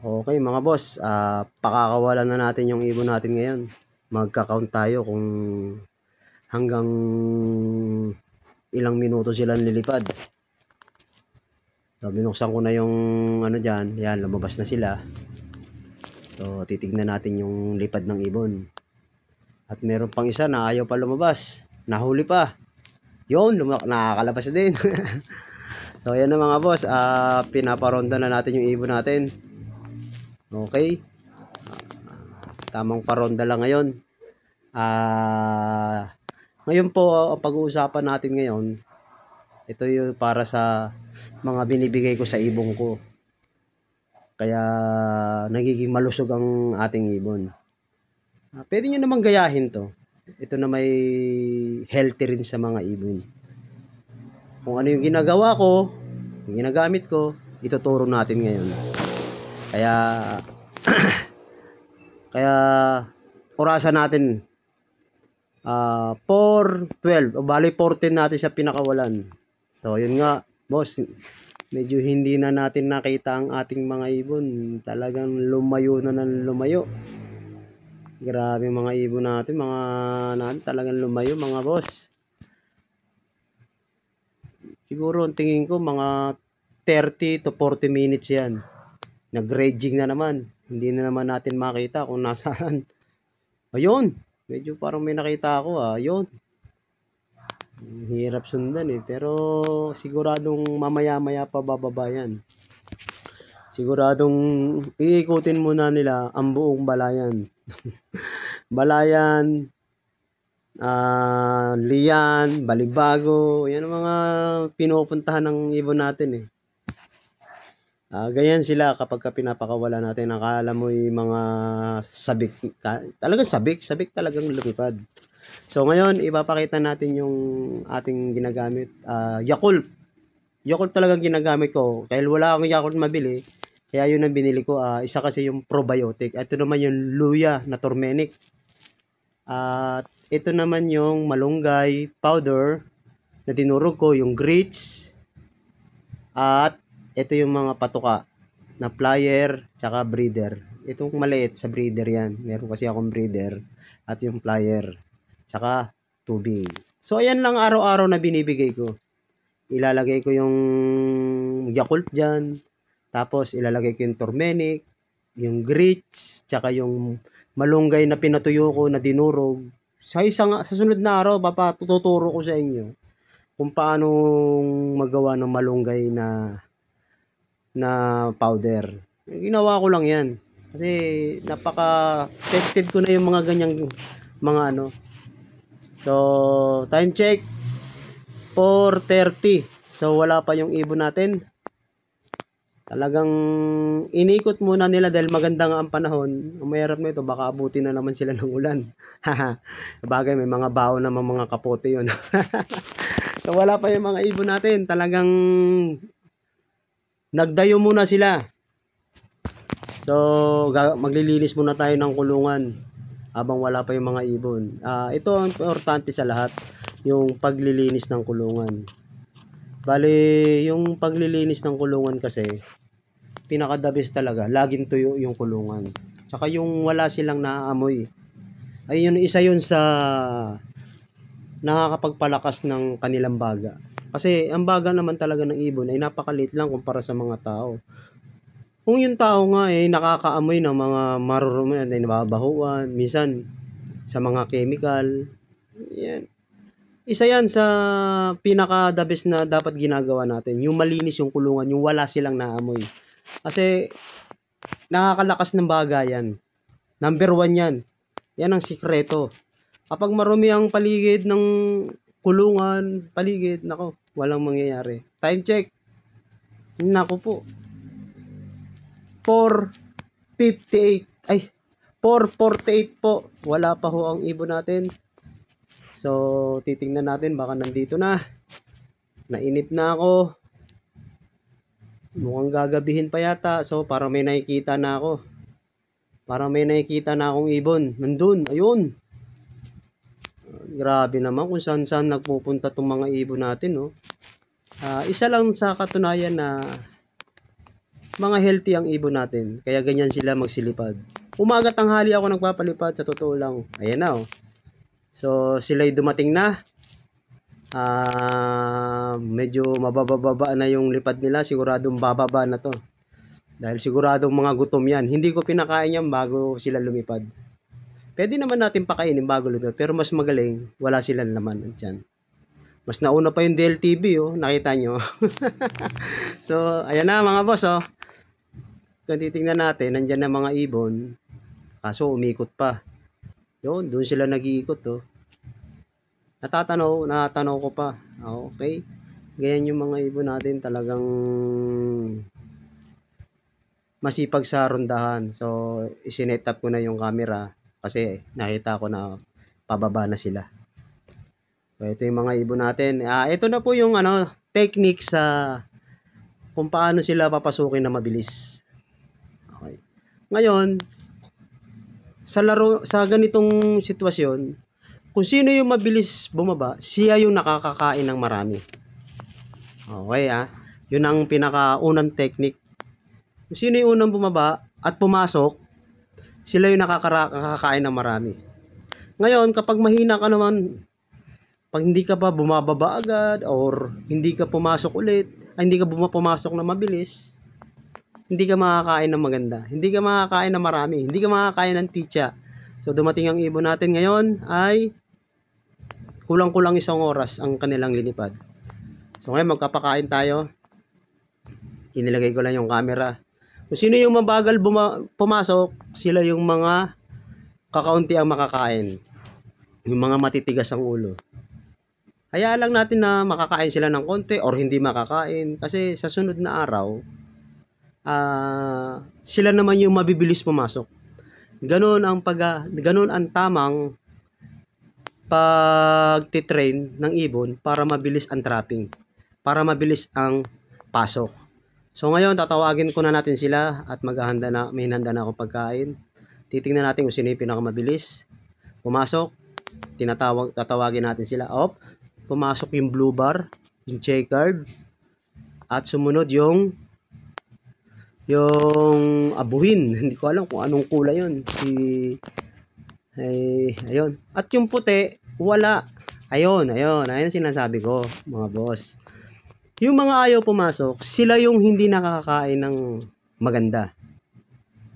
Okay mga boss, pakakawalan na natin yung ibon natin ngayon. Magka-count tayo kung hanggang ilang minuto silang lilipad. So, binuksan ko na yung ano dyan. Yan, lumabas na sila. So, titignan natin yung lipad ng ibon. At meron pang isa na ayaw pa lumabas. Nahuli pa. Yun, nakakalabas na din. So, yan na mga boss. Pinaparonda na natin yung ibon natin. Okay. Tamang paronda lang ngayon. Ngayon po, ang pag-uusapan natin ngayon, ito yung para sa mga binibigay ko sa ibon ko. Kaya nagiging malusog ang ating ibon. Pwede nyo naman gayahin to. Ito na may healthy rin sa mga ibon. Kung ano yung ginagawa ko, yung ginagamit ko, ituturo natin ngayon. Kaya kaya orasan natin 4:12 o bali 4:10 natin siya pinakawalan. So yun nga boss, medyo hindi na natin nakita ang ating mga ibon. Talagang lumayo na ng lumayo. Grabe mga ibon natin, talagang lumayo mga boss. Siguro ang tingin ko mga 30 to 40 minutes yan. Nag-raging na naman. Hindi na naman natin makita kung nasaan. Ayun, medyo parang may nakita ako ayun. Hirap sundan pero siguradong mamaya-maya pa bababa yan. Siguradong iikutin muna nila ang buong balayan. Balayan, Lian, Balibago, yan ang mga pinupuntahan ng ibon natin ganyan sila kapag pinapakawala natin. Akala mo yung mga sabik, talagang sabik talagang lumipad. So ngayon ipapakita natin yung ating ginagamit, Yakult. Yakult talagang ginagamit ko dahil wala akong Yakult mabili, kaya yun ang binili ko. Isa kasi yung probiotic, ito naman yung luya na turmeric, at ito naman yung malunggay powder na dinurog ko, yung grits, at ito yung mga patuka na plier tsaka breeder. Itong maliit sa breeder yan, meron kasi akong breeder, at yung plier tsaka tubig. So ayan lang araw-araw na binibigay ko. Ilalagay ko yung Yakult dyan, tapos ilalagay ko yung turmeric, yung grits, tsaka yung malunggay na pinatuyo ko na dinurog. Sa sunod na araw tututuro ko sa inyo kung paano magawa ng malunggay na powder. Ginawa ko lang yan kasi napaka-tested ko na yung mga ganyang mga So time check 4:30. So wala pa yung ibon natin. Talagang inikot muna nila dahil maganda nga ang panahon. Ang mahirap nito, baka abutin na naman sila ng ulan. Sabagay, may mga baon naman mga kapote yun. So wala pa yung mga ibon natin. Talagang nagdayo muna sila. So maglilinis muna tayo ng kulungan habang wala pa yung mga ibon. Ito ang importante sa lahat, yung paglilinis ng kulungan. Bali, yung paglilinis ng kulungan kasi pinaka-the best talaga, laging tuyo yung kulungan. Tsaka yung wala silang naaamoy. Ay yun, isa yun sa nakakapagpalakas ng kanilang baga. Kasi ang baga naman talaga ng ibon ay napakaliit lang kumpara sa mga tao. Kung yung tao nga nakakaamoy ng mga marurumi na nababahuan, minsan sa mga chemical, yan. Isa yan sa pinaka-the best na dapat ginagawa natin. Yung malinis yung kulungan, yung wala silang naamoy. Kasi nakakalakas ng baga yan. Number 1 yan. Yan ang sikreto. Kapag marumi ang paligid ng kulungan, nako, walang mangyayari. Time check. Nako po. 4:58. Ay, 4:48 po. Wala pa ho ang ibon natin. So, titingnan natin, baka nandito na. Nainip na ako. Mukhang gagabihin pa yata. So, para may nakikita na ako. Para may nakikita na akong ibon. Nandun, ayun. Grabe naman kung saan nagpupunta itong mga ibon natin, no? Isa lang sa katunayan na mga healthy ang ibon natin. Kaya ganyan sila magsilipad. Umaga tanghali ako nagpapalipad, sa totoo lang. Ayan na oh. So sila'y dumating na. Medyo mabababa na yung lipad nila. Siguradong bababa na to. Dahil siguradong mga gutom yan. Hindi ko pinakain yan bago sila lumipad. Pwede naman natin pakainin bago lumipad. Pero mas magaling, wala silang laman dyan. Mas nauna pa yung DLTV, oh. Nakita nyo. So, ayan na mga boss, oh. Kung titingnan natin, nandyan na mga ibon. Kaso, umikot pa. Yun, doon sila nag-iikot, oh. Natatanaw ko pa. Okay. Ganyan yung mga ibon natin, talagang masipag sa rondahan. So, isinet up ko na yung camera kasi nakita ko na pababa na sila. So, ito yung mga ibon natin. Ito na po yung technique sa kung paano sila papasukin na mabilis. Okay. Ngayon, sa ganitong sitwasyon, kung sino yung mabilis bumaba, siya yung nakakakain ng marami. Okay, yun ang pinakaunang technique. Kung sino yung unang bumaba at pumasok, sila yung nakakakain ng marami. Ngayon, kapag mahina ka naman, pag hindi ka pa bumababa agad or hindi ka pumasok ulit, hindi ka pumasok na mabilis, hindi ka makakain ng maganda. Hindi ka makakain ng marami. Hindi ka makakain ng titsa. So, dumating ang ibon natin ngayon ay kulang-kulang 1 oras ang kanilang linipad. So, ngayon magkapakain tayo. Inilagay ko lang yung camera. Kung sino yung mabagal pumasok, sila yung mga kakaunti ang makakain. Yung mga matitigas ang ulo. Hayaan lang natin na makakain sila ng konti or hindi makakain. Kasi sa sunod na araw, sila naman yung mabibilis pumasok. Ganon ang tamang pagtitrain ng ibon para mabilis ang trapping. Para mabilis ang pasok. So ngayon, tatawagin ko na natin sila at may hinanda na akong pagkain. Titingnan natin kung sino yung pinakamabilis. Pumasok, tatawagin natin sila. Pumasok yung blue bar, yung checkered, at sumunod yung abuhin. Hindi ko alam kung anong kulay yun. Ayun. At yung puti, wala. Ayun sinasabi ko, mga boss. Yung mga ayaw pumasok, sila yung hindi nakakakain ng maganda.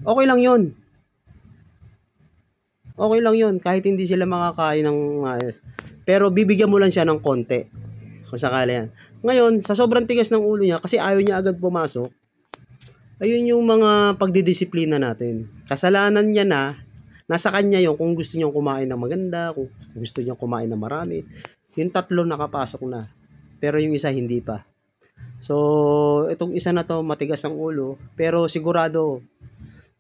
Okay lang yun. Okay lang yun, kahit hindi sila makakain ng ayos. Pero bibigyan mo lang siya ng konti. Kung sakali yan. Ngayon, sa sobrang tigas ng ulo niya, kasi ayaw niya agad pumasok, ayun yung mga pagdidisiplina natin. Kasalanan niya nasa kanya yung kung gusto niyang kumain ng maganda, kung gusto niyang kumain ng marami. Yung 3 nakapasok na. Pero yung isa hindi pa. So, itong isa na to matigas ang ulo. Pero sigurado,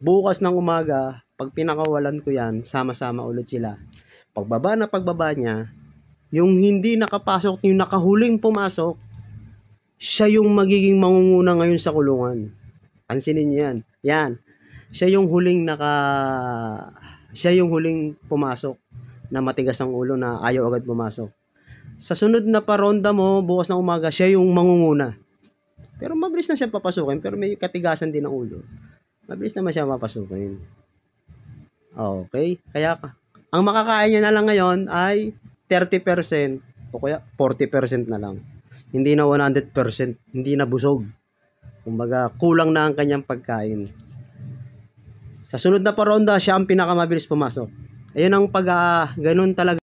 bukas ng umaga, pag pinakawalan ko yan, sama-sama ulit sila. Pagbaba niya, yung hindi nakapasok, yung nakahuling pumasok, siya yung magiging mangunguna ngayon sa kulungan. Pansinin niyo yan. Yan. Siya yung huling pumasok na matigas ang ulo na ayaw agad pumasok. Sa sunod na paronda mo, bukas ng umaga, siya yung mangunguna. Pero mabilis na siya papasukin, pero may katigasan din ang ulo. Mabilis naman siya papasukin. Okay. Kaya, ang makakain niya na lang ngayon ay 30% o kaya 40% na lang. Hindi na 100%, hindi na busog. Kumbaga, kulang na ang kanyang pagkain. Sa sunod na paronda, siya ang pinakamabilis pumasok. Ayun ang ganun talaga.